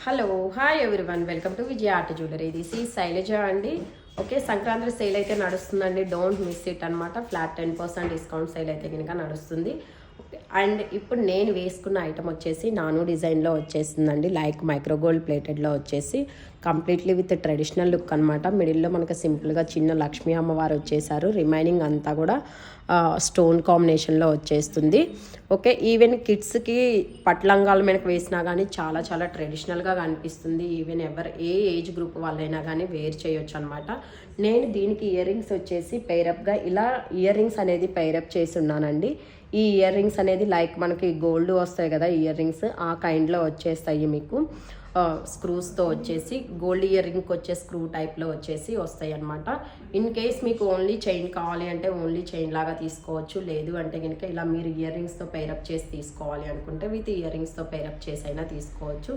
Hello hi everyone welcome to Vijaya art jewellery. This ఈ శైలజ అండి. Okay, Sankranti sale అయితే నడుస్తుందండి, డోంట్ మిస్ ఇట్ అనమాట. ఫ్లాట్ 10% డిస్కౌంట్ సేల్ అయితే కనుక నడుస్తుంది. ఓకే, అండ్ ఇప్పుడు నేను వేసుకున్న ఐటమ్ వచ్చేసి నాను డిజైన్లో వచ్చేసిందండి, లైక్ మైక్రోగోల్డ్ ప్లేటెడ్లో వచ్చేసి కంప్లీట్లీ విత్ ట్రెడిషనల్ లుక్ అనమాట. మిడిల్లో మనకు సింపుల్గా చిన్న లక్ష్మీ అమ్మవారు వచ్చేసారు, రిమైనింగ్ అంతా కూడా స్టోన్ కాంబినేషన్లో వచ్చేస్తుంది. ఓకే, ఈవెన్ కిడ్స్కి పట్లంగాల మీదకి వేసినా కానీ చాలా చాలా ట్రెడిషనల్గా కనిపిస్తుంది. ఈవెన్ ఏ ఏజ్ గ్రూప్ వాళ్ళైనా కానీ వేర్ చేయొచ్చు అనమాట. నేను దీనికి ఇయర్ రింగ్స్ వచ్చేసి పైరప్గా ఇలా ఇయర్ రింగ్స్ అనేది పైరప్ చేసి ఉన్నానండి. ఈ ఇయర్ రింగ్స్ అనేది లైక్ మనకి గోల్డ్ వస్తాయి కదా ఇయర్ రింగ్స్, ఆ కైండ్లో వచ్చేస్తాయి మీకు. స్క్రూస్తో వచ్చేసి గోల్డ్ ఇయర్ రింగ్కి వచ్చే స్క్రూ టైప్లో వచ్చేసి వస్తాయి అనమాట. ఇన్ కేస్ మీకు ఓన్లీ చైన్ కావాలి అంటే ఓన్లీ చైన్ లాగా తీసుకోవచ్చు, లేదు అంటే కనుక ఇలా మీరు ఇయర్ రింగ్స్తో పైరప్ చేసి తీసుకోవాలి అనుకుంటే విత్ ఇయర్ రింగ్స్తో పైరప్ చేసి అయినా తీసుకోవచ్చు.